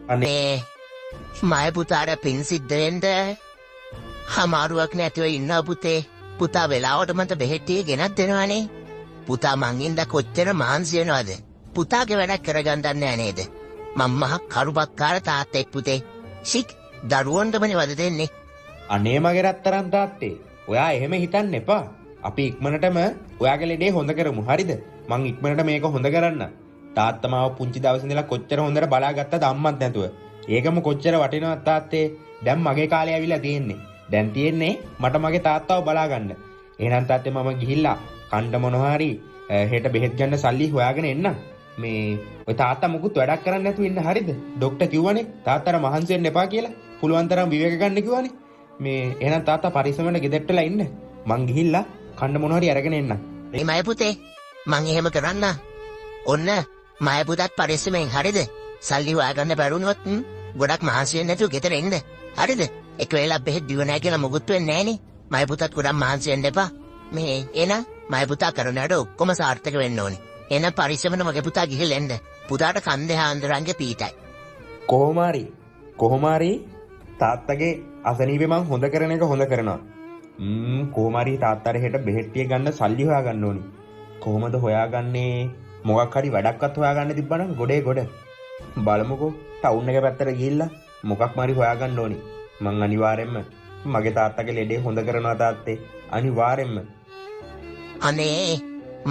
අනේ මය පුතාට පින් සිද්ධ වෙන්න අමාරුවක් නැතිව ඉන්න පුතේ. පුතා වෙලාවට මට බෙහෙත් ගෙනත් දෙනවනේ. පුතා මං ඉඳ කොච්චර මහන්සි වෙනවද? පුතාගේ වැඩක් කරගන්න දන්නේ නේද? මම මහ කරුපක්කාර තාත්තෙක් පුතේ. සික් දරුවන්ටමනේ වද දෙන්නේ. අනේ මගේ රත්තරන් තාත්තේ, ඔයා එහෙම හිතන්න එපා. අපි ඉක්මනටම ඔයාගේ ලෙඩේ හොඳ කරමු. හරිද? මං ඉක්මනට මේක හොඳ කරන්න. තාත්තා මාව පුංචි දවසේ ඉඳලා කොච්චර හොඳට බලාගත්තද අම්මත් නැතුව. ඒකම කොච්චර වටිනවද තාත්තේ. දැන් මගේ කාලේ ඇවිල්ලා තියෙන්නේ. දැන් තියෙන්නේ මට මගේ තාත්තව බලා ගන්න. එහෙනම් තාත්තේ මම ගිහිල්ලා කණ්ඩ මොනවා හරි හෙට බෙහෙත් ගන්න සල්ලි හොයාගෙන එන්නම්. මේ ඔය තාත්තා මුකුත් වැඩක් කරන්නේ නැතුව ඉන්න. හරිද? ડોක්ටර් කිව්වනේ තාත්තට මහන්සි වෙන්න එපා කියලා. පුළුවන් තරම් විවේක ගන්න කිව්වනේ. මේ එහෙනම් තාත්තා පරිස්සමෙන් ගෙදරටලා ඉන්න. මං ගිහිල්ලා කණ්ඩ මොනවා හරි අරගෙන එන්නම්. මේ මය පුතේ මං එහෙම කරන්න. ඔන්න මය පුතත් පරිස්සමෙන්. හරිද? සල්ලි හොයාගන්න බැරුණොත් ගොඩක් මහන්සි වෙන්න නැතුව ගෙදර ඉන්න. හරිද? එක වෙලාවක් බෙහෙත් දිව නැහැ කියලා මොකුත් වෙන්නේ නැහනේ. මය පුතත් ගොඩක් මහන්සි වෙන්න එපා. මේ එන මය පුතා කරන වැඩ ඔක්කොම සාර්ථක වෙන්න ඕනේ. එන පරිස්සමෙන් මගේ පුතා ගිහිල්ලා එන්න. පුතාට කන්දේ හාන්දරන්ගේ පීටයි. කොහොම හරි තාත්තගේ අසනීපේ මං හොඳ කරන එක හොඳ කරනවා. කොහොම හරි තාත්තට හෙට බෙහෙත් ගන්න සල්ලි හොයාගන්න ඕනි. කොහොමද හොයාගන්නේ? මොකක් හරි වැඩක්වත් හොයාගන්න තිබ්බනම් ගොඩ බලමුකෝ. ටවුන් එක පැත්තට ගිහිල්ලා මොකක් හරි හොයාගන්න ඕනි. මං අනිවාර්යෙන්ම මගේ තාත්තගේ ලෙඩේ හොඳ කරනවා තාත්තේ. අනිවාර්යෙන්ම. අනේ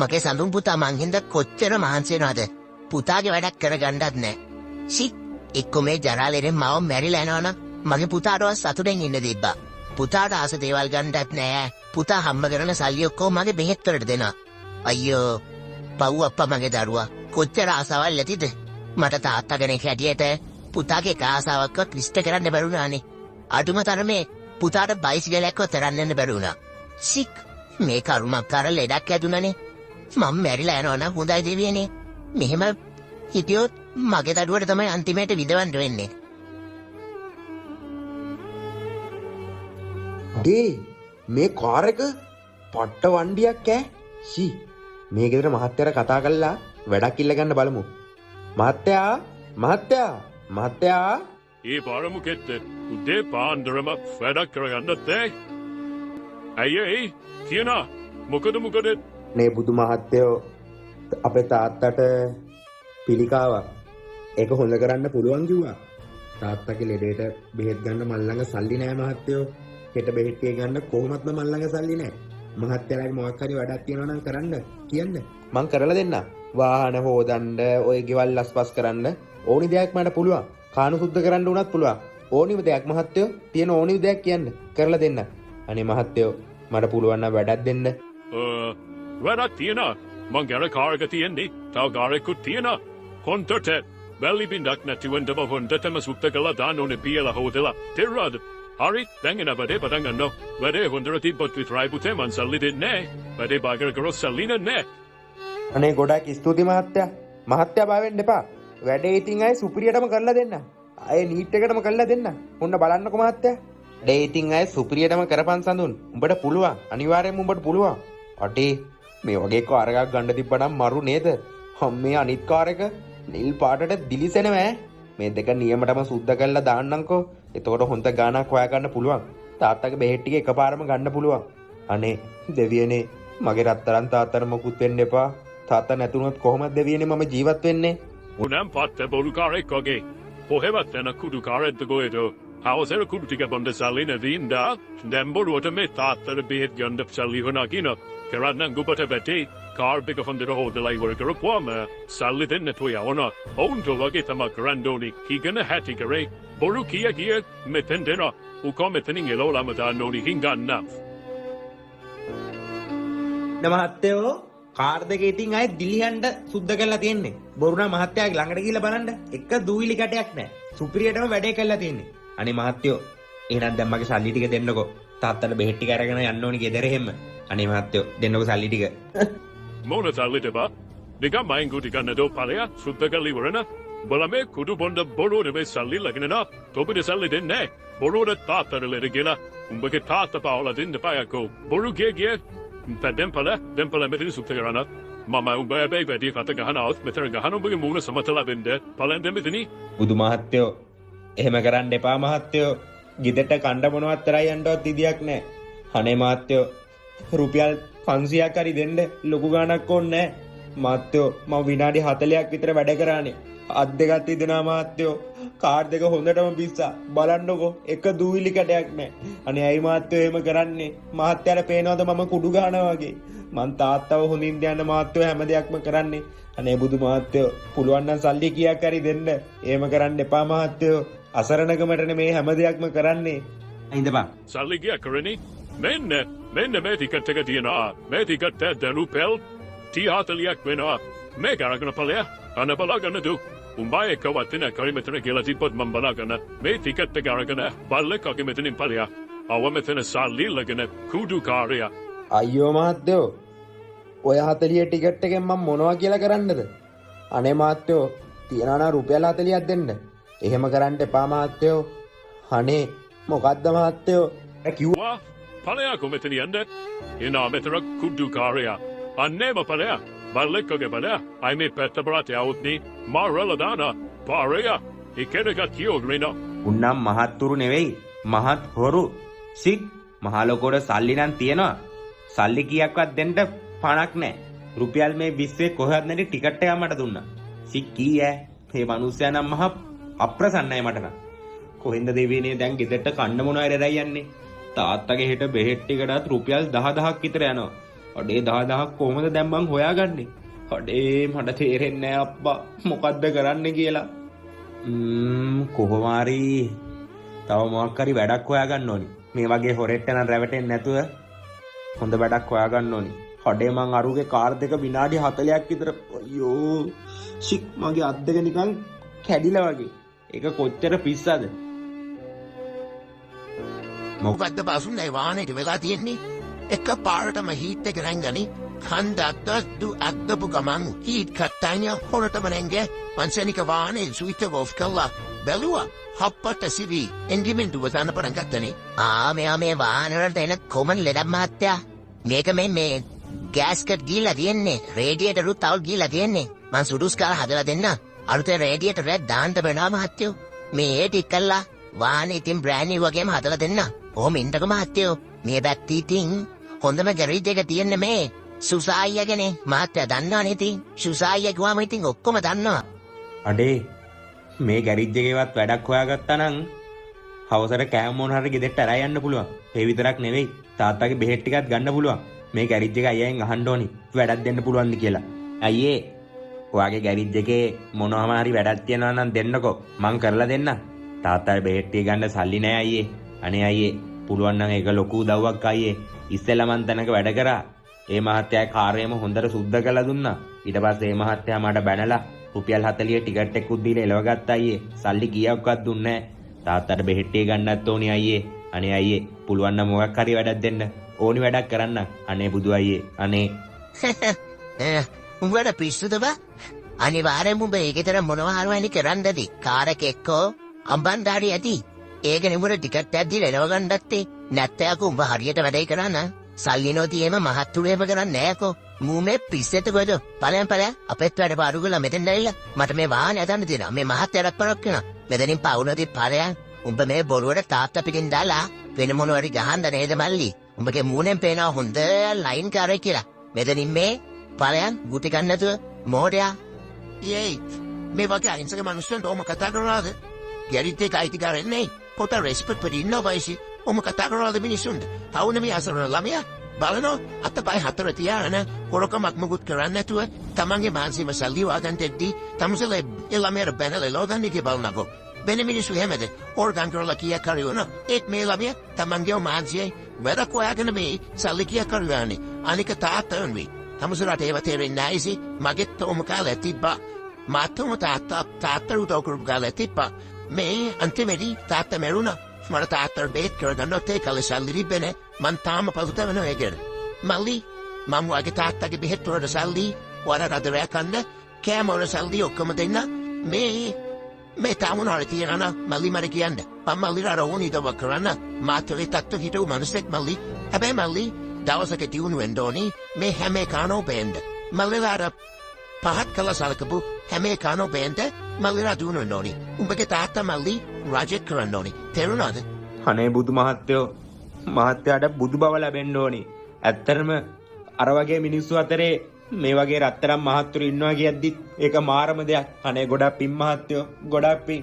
මගේ සඳුන් පුතා මං හින්දා කොච්චර මහන්සි වෙනවද? පුතාගේ වැඩක් කරගන්නත් නැහැ. සික් එක්ක මේ ජරාලෙන් මාව මැරිලා යනවනම් මගේ පුතාටවත් සතුටෙන් ඉන්න තිබ්බා. පුතාට ආස දේවල් ගන්නත් නැහැ. පුතා හම්බ කරන සල්ලි ඔක්කොම මගේ බෙහෙත් වලට දෙනවා. අයියෝ පව් අප්පා මගේ දරුවා කොච්චර ආසාවල් ඇතිද? මට තාත්තා කෙනෙක් හැටියට පුතාගේ ආසාවක්වත් විශ්ත කරන්න බැරුණානේ. අඩුම තරමේ පුතාට බයිසිකලයක්වත් තරන්න බැරුණා. සික් මේ කරුමක්කාර ලෙඩක් ඇතුණනේ. මම මැරිලා යනවනම් හොඳයි දෙවියනේ. මෙහෙම හිටියොත් මගේ දරුවට තමයි අන්තිමේට විදවන්න වෙන්නේ. ඩේ මේ කාර් එක පට්ට වණ්ඩියක් ඈ. මේ ගෙදර මහත්තයාට කතා කරලා වැඩක් ඉල්ල ගන්න බලමු. මහත්තයා ඒ පාරමු කෙත්ත උදේ පාන්දරම වැඩක් කරගන්නත් ඇයි කියනා මොකද නේ බුදු මහත්තයෝ අපේ තාත්තට පිළිකාවක්. ඒක හොඳ කරන්න පුළුවන් කිව්වා. තාත්තගේ ලෙඩේට බෙහෙත් ගන්න මල් ළඟ සල්ලි නෑ මහත්තයෝ. හෙට බෙහෙත් ගන්න කොහොමත්ම මල් ළඟ සල්ලි නෑ. මහත්තයාගේ මොකක් හරි වැඩක් තියෙනවා නම් කරන්න කියන්න. මං කරලා දෙන්න. වාහන හොදන්න, ඔය ගෙවල් ලස්පස් කරන්න ඕනි දෙයක් මට පුළුවන්. කාණු සුද්ධ කරන්න උනත් පුළුවන්. ඕනිම දෙයක් මහත්තයෝ තියෙන ඕනිම දෙයක් කියන්න කරලා දෙන්න. අනේ මහත්තයෝ මට පුළුවන් නම් වැඩක් දෙන්න. වැඩක් තියෙනවා. මං ගැන කාර්ක තියෙන්නේ. තව කාර්යකුත් තියෙනවා. හොන්දට වැලි බින්දක් නැතිවෙන්නම හොන්දටම සුද්ධ කළා දාන්න ඕනේ පියලා හොදලා. තේරුණාද? හරි දැන් එන වැඩේ පටන් ගන්නවා. වැඩේ හොඳට තිබ්බත් විතරයි පුතේ මං සල්ලි දෙන්නේ නැහැ. වැඩේ බාගර කරොත් සල්ලි නැහැ. අනේ ගොඩක් ස්තුතියි මහත්තයා. මහත්තයා බය වෙන්න එපා. වැඩේ ඉතින් අය සුපිරියටම කරලා දෙන්න. අය නීට් එකටම කරලා දෙන්න. ඔන්න බලන්නකෝ මහත්තයා. වැඩේ ඉතින් අය සුපිරියටම කරපන් සඳුන්. උඹට පුළුවන්. අනිවාර්යෙන්ම උඹට පුළුවන්. අටේ මේ වගේ කාර් එකක් ගන්න තිබ්බනම් මරු නේද? මේ අනිත් කාර් එක නිල් පාටට දිලිසෙනවා. මේ දෙක නියමටම සුද්ධ කරලා දාන්නම්කෝ. එතකොට හොඳ ගාණක් හොයා ගන්න පුළුවන්. තාත්තගේ බෙහෙත් ටික එකපාරම ගන්න පුළුවන්. අනේ දෙවියනේ මගේ රත්තරන් තාත්තට මොකුත් වෙන්න එපා. තාත්තා නැතුනොත් කොහොමද දෙවියනේ මම ජීවත් වෙන්නේ? උනම් පත්ත බොරුකාරෙක් වගේ. කොහෙවත් යන කුඩුකාරෙක්ද ගොයද? හවසට කුඩු ටික බොන්න සල්ලි නැදින්දා දැන් බොරුවට මේ තාත්තට බෙහෙත් ගන්න සල්ලි හොනාගෙන කරන්න ගුබට වැටේ. කාර් එක හොඳට හොදලා ඉවර කරපුවාම සල්ලි දෙන්න නැතුව යවනවා. ඔවුන්ට වගේ තමයි කරන්න ඕනේ. කීගෙන හැටි කරේ. බොරු කිය මෙතෙන් දෙනවා. උකෝ මෙතනින් එලවලම දාන්න ඕනේ හිඟන්න. මහත්තයෝ කාර් දෙක ඉතින් අය දිලිහන්න සුද්ධ කරලා තියෙන්නේ. බොරුනා මහත්තයාගේ ළඟට ගිහලා බලන්න. එක දූවිලි කැටයක් නැහැ. සුපිරියටම වැඩේ කරලා තියෙන්නේ. අනේ මහත්තයෝ එහෙනම් දැන් මගේ සල්ලි ටික දෙන්නකෝ. තාත්තට බෙහෙත් ටික අරගෙන යන්න ඕනේ ගෙදර එහෙම. අනේ මහත්තයෝ දෙන්නකෝ සල්ලි ටික. මොන සල්ලිද බා? නිකන් මයින් ගුටි ගන්න දෝ ඵලයා සුද්ධ කරලා ඉවරන. බලමේ කුඩු බොණ්ඩ බොරුවට මේ සල්ලි ලගින නා. තොපිට සල්ලි දෙන්නේ නැහැ. බොරුවට තාත්තට ලෙඩ කියලා. උඹගේ තාත්තා පාවලා දෙන්න පායකෝ. බොරු ගිය දෙම්පල මෙතන සුද්ධ කරන්න. මම උඹේ වැඩි කත ගහන අවුත් මෙතන ගහන උඹගේ මූණ සමතලා වෙන්න. පලෙන් දෙමෙතනි. බුදු මහත්තයෝ එහෙම කරන්න එපා මහත්තයෝ. ගෙදරට කණ්ඩ මොනවත් තරයි යන්නවත් ඉදියක් නැහැ. අනේ මහත්තයෝ රුපියල් 500ක් හරි දෙන්න ලොකු ගාණක් ඕනේ නැහැ. මහත්තයෝ මම විනාඩි 40ක් විතර වැඩ කරානේ. අත් දෙකත් ඉදෙනා මහත්තයෝ. කාඩ් දෙක හොඳටම පිස්සා. බලන්නකෝ එක දූවිලි කැටයක් නැහැ. අනේ ඇයි මහත්තයෝ එහෙම කරන්නේ? මහත්තයාට පේනවද මම කුඩු ගන්නවා වගේ? මං තාත්තව හොඳින් තියන්න මහත්තයෝ හැම දෙයක්ම කරන්නේ. අනේ බුදු මහත්තයෝ පුළුවන් නම් සල්ලි කීයක් හරි දෙන්න. එහෙම කරන්න එපා මහත්තයෝ. අසරණකමටනේ මේ හැම දෙයක්ම කරන්නේ. ඉඳපන්. සල්ලි ගියා කරන්නේ. මෙන්න මේ ටිකට් එක තියනවා. මේ ටිකට් එක රුපියල් 30ක් වෙනවා. මේක අරගෙන ඵලයා. අන බලාගන්න දු. උඹයි එක වටින කරි මෙතන කියලා තිබ්බත් මම බලාගන්න. මේ ටිකට් එක අරගෙන බල්ලෙක්ගේ මෙතනින් ඵලයා. අව මෙතන සල්ලි ලගෙන කුඩු කාර්යය. අයියෝ මහත්තයෝ ඔය 40 ටිකට් එකෙන් මම මොනවා කියලා කරන්නද? අනේ මහත්තයෝ තියනවා නම් රුපියල් 40ක් දෙන්න. එහෙම කරන්න එපා මහත්තයෝ. අනේ මොකද්ද මහත්තයෝ? කිව්වා ඵලයා කොමෙතන යන්න? එනවා මෙතන කුඩු කාර්යය. අන්නේම ඵලයා. බල්ලෙක්ගේ ඵලයා. අයි මේ පැත්ත බරට යවුත්නි. මාරල දාන පාරය. එකෙනෙක් කියෝග්රිනෝ. උන්නම් මහත්තුරු නෙවෙයි. මහත් හොරු. සික් මහලොකෝට සල්ලි නම් තියනවා. සල්ලි කීයක්වත් දෙන්න පණක් නැහැ. රුපියල් මේ 20 කොහෙවත් නැති ටිකට් එක මට දුන්නා. සික් කීය? මේ මිනිස්සයා නම් මහ අප්‍රසන්නයි මට නම්. කොහෙන්ද දෙවියනේ දැන් ගෙදරට කන්න මොනවද රැයි යන්නේ? තාත්තගේ හෙට බෙහෙත් ටිකටත් රුපියල් 10000ක් විතර යනවා. අඩේ 10000ක් කොහොමද දැන් මං හොයාගන්නේ? අඩේ මට තේරෙන්නේ නැහැ අප්පා මොකද්ද කරන්න කියලා. කොහොම හරි තව මොකක් හරි වැඩක් හොයාගන්න ඕනි. මේ වගේ හොරෙට්ට නම් රැවටෙන්නේ නැතුව හොඳ වැඩක් හොයාගන්න ඕනි. අඩේ මං අරුගේ කාර් දෙක විනාඩි 40ක් විතර අයියෝ ෂික් මගේ අත් දෙක නිකන් කැඩිලා වගේ. ඒක කොච්චර පිස්සද? මොකද්ද බසුන්නේ වාහනේට වෙලා තියෙන්නේ? එක පාරටම හීට් එක රැංගනි හන්දක්ද දු අක්දපු ගමන් හීට් කට්ටයිනිය හොරටම රැංගේ මංසනික වාහනේ ස්විච් එක ඔෆ් කළා බැලුවා හප්පට සිවි එන්ජිමෙන් දුව ගන්න පටන් ගත්තනේ. මෙයා මේ වාහනවලට එන කොමන් ලෙඩක් මහත්තයා. මේක මේ ගෑස්කට් ගිහලා තියෙන්නේ. රේඩියේටරුත් තවල් ගිහලා තියෙන්නේ. මං සුඩුස් කාලා හදලා දෙන්න. අලුතෙන් රේඩියේටර් එක දාන්න වෙනවා මහත්තයෝ. මේ ටික කළා වාහනේ ඉතින් බ්‍රෑන්ඩ් නිව් වගේම හදලා දෙන්න. ඔහොම ඉන්නක මහත්තයෝ. මේ පැත්තේ ඉතින් හොඳම ගැරේජ් එක තියෙන්නේ මේ සුසායියගනේ. මහත්තයා දන්නවනේ ඉතින්. සුසායිය ගියාම ඉතින් ඔක්කොම දන්නවා. අඩේ මේ ගැරේජ් එකේවත් වැඩක් හොයාගත්තා නම් හවසට කෑම මොන හරි ගෙදරට අරන් යන්න පුළුවන්. ඒ විතරක් නෙවෙයි තාත්තාගේ බෙහෙත් ටිකත් ගන්න පුළුවන්. මේ ගැරේජ් එක අයියෙන් අහන්න ඕනි වැඩක් දෙන්න පුළුවන්ද කියලා. අයියේ ඔයාගේ ගැරේජ් එකේ මොනවාම හරි වැඩක් තියනවා නම් දෙන්නකෝ මං කරලා දෙන්නම්. තාත්තාගේ බෙහෙත් ටික ගන්න සල්ලි නෑ අයියේ. අනේ අයියේ පුළුවන් නම් ඒක ලොකු උදව්වක් අයියේ. ඉස්සෙල්ලා මං තැනක වැඩ කරා. ඒ මහත්තයා කාර්යයම හොඳට සුද්ධ කරලා දුන්නා. ඊට පස්සේ ඒ මහත්තයා මට බැනලා රුපියල් 40 ටිකට් එකකුත් දීලා එලවගත්තා අයියේ. සල්ලි කීයක්වත් දුන්නේ නැහැ. තාත්තට බෙහෙත් ටික ගන්නත් ඕනි අයියේ. අනේ අයියේ පුළුවන් නම් මොකක් හරි වැඩක් දෙන්න. ඕනි වැඩක් කරන්න. අනේ බුදු අයියේ. අනේ උඹට පිස්සුද බා? අනිවාර්යෙන්ම උඹ ඒකේතර මොනවා හරි කරන්නද? කාර් එක එක්කෝ අම්බන්ඩාරි ඇති. ඒක නෙමුර ටිකට් එකක් දීලා එලවගන්නත් නැත්නම් උඹ හරියට වැඩේ කරන්න. සල්ලි නොතියෙම මහත්තුරේම කරන්නේ නෑකෝ. මූමේ පිස්සෙත් කොයිද? පලයන් අපෙත් වැඩ පාරු කරලා මෙතෙන් ඇවිල්ලා මට මේ වාහනේ අදන්න දෙනවා. මේ මහත්තයාට පරක් වෙනවා. මෙතනින් පවුනදී පරයන්. උඹ මේ බොරුවට තාත්තා පිටින් දාලා වෙන මොනවාරි ගහන්න නේද මල්ලි? උඹගේ මූණෙන් පේනවා හොඳ ලයින් කාරේ කියලා. මෙතනින් මේ පලයන් ගුටි ගන්න නැතුව මෝඩයා. ඊයේ මේ වගේ අහිංසක මිනිස්සුන්ට ඕම කතා කරනවාද? ගැරිත් එක අයිතිකාරෙන්නේ පොත රෙස්පෙක්ට් පෙරි ඉන්නවයිසි. ඔම කතා කරනවාද මිනිස්සුන්ට? තවුන මේ අසරණ ළමයා බලනෝ අතපය හතර තියාගෙන කොරකමක් මුකුත් කරන්නේ නැතුව තමන්ගේ මානසික සල්ලි වාගන්ට එද්දී තමසල ළමයාට බැනලා ලෝදන්නේ කියලා බලනකො. වෙන මිනිස්සු හැමද ඕර්ගන් කරලා කියා කරියන ඒත් මේ ළමයා තමන්ගේ මානසිකයි වැඩ කොයාගෙන මේ සල්ලි කියා කරියන්නේ. අනික තාත්තන් වේ. තමසලට ඒව තේරෙන්නේ නැයිසි. මගෙත් ඔම කාලේ තිබ්බා. මාතම තාත්තට උදව් කරපු කාලේ තිබ්බා. මේ අන්තිමේදී තාත්තා මැරුණා. මට තාත්තට බේත් කරගන්නත් ඒ කාලේ සල්ලි තිබ්බේ මං තාම පසුත වෙනවා ඒකෙන්. මල්ලි මම වගේ තාත්තගේ බෙහෙත් වලට සල්ලි වර රදරයක් කන්න කෑම වල සල්ලි ඔක්කොම දෙන්න මේ තාමුණ හරි තියනවා මල්ලි මට කියන්න. මම මල්ලිට අර ඕනි දව කරන්න මාතේ තත්ත්ව හිටු මිනිස්සෙක් මල්ලි. හැබැයි මල්ලි දවසක දියුණු වෙන්න ඕනි මේ හැම එකනෝ බෙන්ඩ. මල්ලිලා පහත් කළ සලකපු හැම එකනෝ බෙන්ඩ මල්ලිලා දියුණු වෙන්න ඕනි. උඹගේ තාත්තා මල්ලි රජෙක් කරන්න ඕනේ. තේරුණාද? අනේ බුදු මහත්තයෝ මහත්තයාට බුදු බව ලැබෙන්න ඕනි. ඇත්තටම අර වගේ මිනිස්සු අතරේ මේ වගේ රත්තරන් මහත්තුරු ඉන්නවා කියද්දි ඒක මාරම දෙයක්. අනේ ගොඩක් පින් මහත්තයෝ ගොඩක් පින්.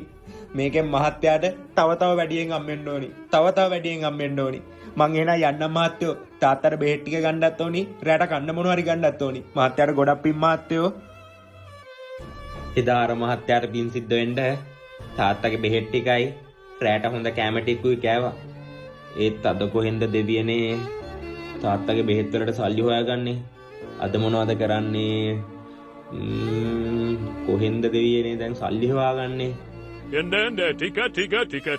මේකෙන් මහත්තයාට තව වැඩියෙන් හම්බෙන්න ඕනි. තව වැඩියෙන් හම්බෙන්න ඕනි. මං එහෙනම් යන්නම් මහත්තයෝ. තාත්තට බෙහෙත් ටික ගන්නත් ඕනි. රැට කන්න මොනවා හරි ගන්නත් ඕනි. මහත්තයාට ගොඩක් පින් මහත්තයෝ. එදා අර මහත්තයාට පින් සිද්ධ වෙන්න තාත්තගේ බෙහෙත් ටිකයි රැට හොඳ කැම ටිකුයි කෑවා. ඒත් අද කොහෙන්ද දෙවියනේ තාත්තගේ බෙහෙත් වලට සල්ලි හොයාගන්නේ? අද මොනවද කරන්නේ? කොහෙන්ද දෙවියනේ දැන් සල්ලි හොයාගන්නේ? Endende tika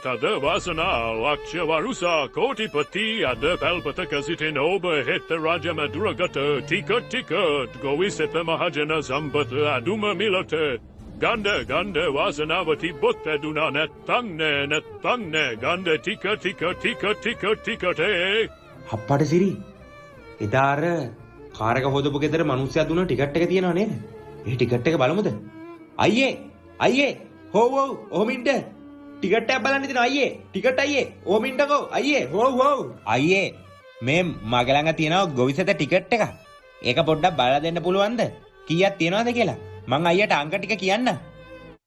tada vasana lakshya varusa kotipati ada palpata kasitin oba heta raja maduragata tika goviseta mahajana sambata aduma milata ganda vasanavati botta duna netanne ganda tika te අප්පට සිරි එදා අර කාර් එක හොදපු ගෙදර මිනිස්සයා දුන්න ටිකට් එක තියෙනව නේද? ඒ ටිකට් එක බලමුද? අයියේ හොව් ඔහොම ඉන්න ටිකට් එකක් බලන්න දෙනවා අයියේ ටිකට් අයියේ ඔහොම ඉන්නකෝ අයියේ හොව් අයියේ මේ මගේ ළඟ තියෙනවා ගොවිසෙත ටිකට් එක. ඒක පොඩ්ඩක් බලලා දෙන්න පුළුවන්ද? කීයක් තියෙනවද කියලා? මං අයියට අංක ටික කියන්න.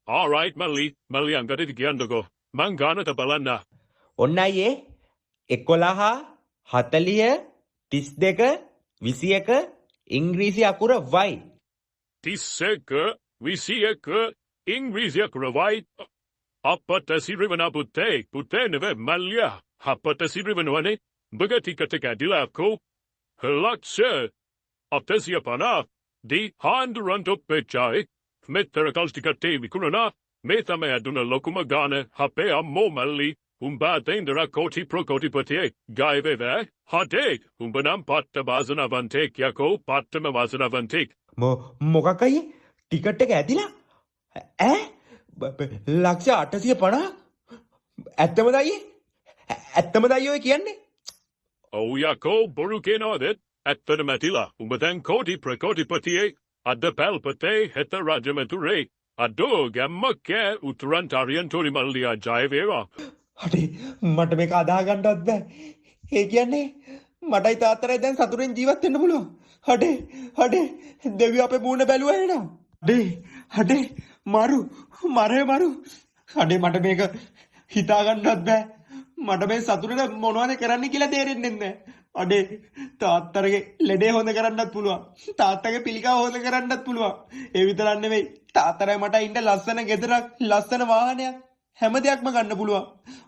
All right Mali angadi kiyandago man ganata balanna ඔන්න අයියේ 11 40 32 21 ඉංග්‍රීසි අකුර Y. Tiseka visieka Ingrizia kravai apata sirivana putte neve malya apata sirivanwane bagatika tekadilako helaksha aptasia pana di handurant up pechai meterakalstikate vikurana metame aduna lokuma gane hape amomali umbatendra koti prokoti pate gaiveve hade umbanam patta bazana vantek yako pattama bazana vantek මොකක්යි ticket එක ඇදිලා ලක්ෂ 850 ඇත්තමද අයියේ ඔය කියන්නේ? Oh yako borukenaudet attanamatila umbadan koti prakoti patie adda palpate heta rajamature addo gammakke uttrantaryan torimallia jaivera අනේ මට මේක අදා ගන්නවත් බෑ. ඒ කියන්නේ මටයි තාත්තටයි දැන් සතුටෙන් ජීවත් වෙන්න පුළුවන්. අඩේ දෙවියෝ අපේ මූණ බැලුවා එහෙනම්. අඩේ මරු. අඩේ මට මේක හිතා ගන්නවත් බෑ. මට මේ සතුටට මොනවද කරන්න කියලා තේරෙන්නේ නැහැ. අඩේ තාත්තගේ ලෙඩේ හොඳ කරන්නත් පුළුවන්. තාත්තගේ පිළිකාව හොඳ කරන්නත් පුළුවන්. ඒ විතරක් නෙවෙයි තාත්තටයි මට ඉන්න ලස්සන ගෙදරක් ලස්සන වාහනයක් හැම දෙයක්ම ගන්න පුළුවන්.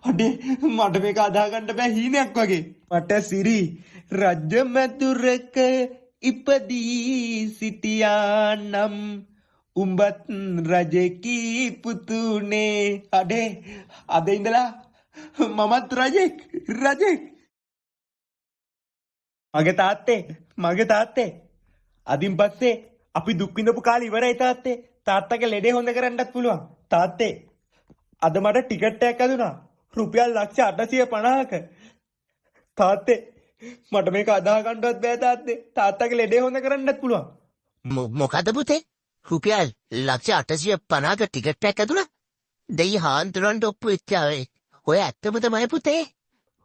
අඩේ මට මේක අදා ගන්න බෑ හීනයක් වගේ. මට සිරි රජ මැදුරක ඉපදී සිටියානම් උඹත් රජෙකි පුතුනේ. අඩේ අද ඉඳලා මමත් රජෙක්. මගේ තාත්තේ අදින් පස්සේ අපි දුක් විඳපු කාලේ ඉවරයි තාත්තේ. තාත්තගේ ලෙඩේ හොඳ කරන්නත් පුළුවන්. තාත්තේ අද මට ටිකට් එකක් ඇදුනා රුපියල් ලක්ෂ 850ක. තාත්තේ මට මේක අදා ගන්නවත් බෑ තාත්තේ. තාත්තගේ ලෙඩේ හොඳ කරන්නත් පුළුවන්. මොකද පුතේ? රුපියල් ලක්ෂ 850ක ටිකට් එකක් ඇදුණා? දෙයි හාන්තුරන්ට ඔප්පු වෙච්චාවේ. ඔය ඇත්තම තමයි පුතේ.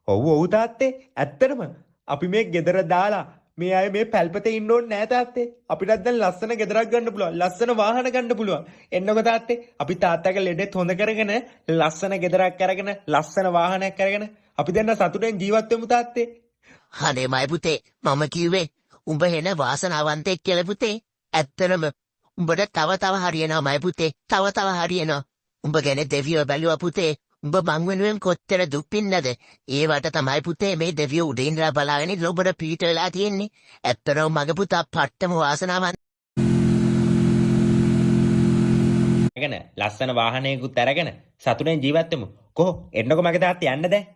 ඔව් තාත්තේ ඇත්තටම අපි මේ ගෙදර දාලා මේ අය මේ පැල්පතේ ඉන්න ඕනේ නෑ තාත්තේ. අපිටත් දැන් ලස්සන ගෙදරක් ගන්න පුළුවන්. ලස්සන වාහන ගන්න පුළුවන්. එන්නකො තාත්තේ අපි තාත්තගේ ලෙඩෙත් හොඳ කරගෙන ලස්සන ගෙදරක් අරගෙන ලස්සන වාහනයක් අරගෙන අපි දැන් සතුටෙන් ජීවත් වෙමු තාත්තේ. අනේ මයි පුතේ මම කිව්වේ උඹ එන වාසනාවන්තයෙක් කියලා පුතේ. ඇත්තටම උඹට තව හරියනවා මයි පුතේ. තව හරියනවා. උඹ ගැන දෙවියෝ බැලුවා පුතේ. උඹ මං වෙනුවෙන් කොච්චර දුක් විඳනද? ඒවට තමයි පුතේ මේ දෙවියෝ උඩින් ඉඳලා බලාගෙන ඔබට පීඩ වෙලා තියෙන්නේ. ඇත්තටම මගේ පුතා පට්ටම වාසනාවන්ත. ලස්සන වාහනයකුත් අරගෙන සතුටෙන් ජීවත් වෙමු. කොහො එන්නකො මගේ තාත්තේ යන්න දැන්.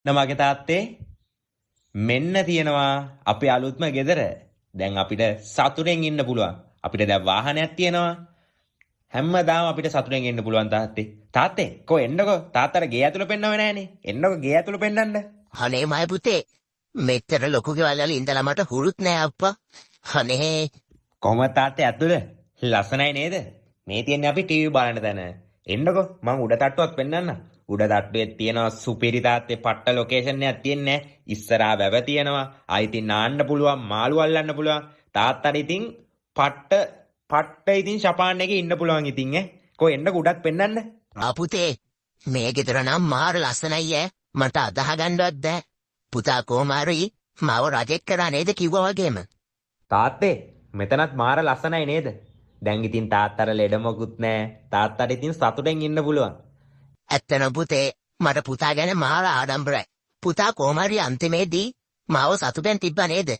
මගේ තාත්තේ මෙන්න තියෙනවා අපේ අලුත්ම ගෙදර. දැන් අපිට සතුටෙන් ඉන්න පුළුවන්. අපිට දැන් වාහනයක් තියෙනවා. හැමදාම අපිට සතුටෙන් ඉන්න පුළුවන් තාත්තේ. තාත්තේ කො එන්නකෝ. තාත්තට ගේ ඇතුළ පෙන්නව නැහනේ. එන්නකෝ ගේ ඇතුළ පෙන්නන්න. අනේ මයි පුතේ මෙච්චර ලොකු ගෙවල් වල ඉඳලා මට හුරුත් නෑ අප්පා. අනේ කොහමද තාත්තේ ඇතුළ? ලස්සනයි නේද? මේ තියන්නේ අපි ටීවී බලන තැන. එන්නකෝ මං උඩ තට්ටුවක් පෙන්නන්න. උඩ තට්ටුවේ තියෙනවා සුපිරි තාත්තේ පට්ට ලොකේෂන් එකක් තියෙන්නේ. ඉස්සරහා වැව තියෙනවා. ආයිතින් නාන්න පුළුවන්, මාළු අල්ලන්න පුළුවන්. තාත්තට ඉතින් පට්ට ඉතින් ෂපාන් එකේ ඉන්න පුළුවන් ඉතින් ඈ. කො එන්නකෝ උඩත් පෙන්නන්න. පුතේ මේ ගෙදර නම් මාර ලස්සනයි ඈ. මට අදහ ගන්නවත් බෑ. පුතා කොමාරි මාව රජෙක් කරා නේද කිව්වා වගේම. තාත්තේ මෙතනත් මාර ලස්සනයි නේද? දැන් ඉතින් තාත්තට ලෙඩ මොකුත් නෑ. තාත්තට ඉතින් සතුටෙන් ඉන්න පුළුවන්. ඇත්තනම් පුතේ මට පුතා ගැන මාර ආඩම්බරයි. පුතා කොමාරි අන්තිමේදී මාව සතුටෙන් තිබ්බා නේද?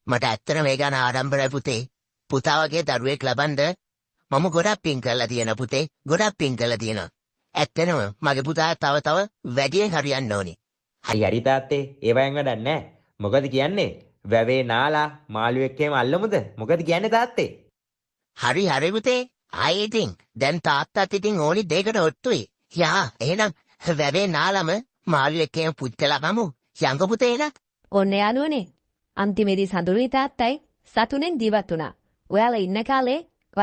මට ඇත්තට මේ ගැන ආඩම්බරයි පුතේ. පුතා වගේ දරුවෙක් ලබන්න මම ගොඩක් පින් කරලා තියෙනවා පුතේ. ගොඩක් පින් කරලා තියෙනවා. ඇත්තනම මගේ පුතා තව වැඩියෙන් හරියන්න ඕනේ. හරි තාත්තේ ඒවයින් වැඩක් නෑ. මොකද කියන්නේ? වැවේ නාලා මාළුවෙක් එහෙම අල්ලමුද? මොකද කියන්නේ තාත්තේ? හරි පුතේ. ආයේ ඉතින් දැන් තාත්තත් ඉතින් ඕනි දෙයකට ඔට්ටුයි. යා එහෙනම් වැවේ නාලම මාළුවෙක් එහෙම පුච්චලා ගමු. යංග පුතේ එන. ඔන්න යාළුවනේ. අන්තිමේදී සඳුරුයි තාත්තයි සතුනෙන් ජීවත් වුණා. ඔයාලා ඉන්න කාලේ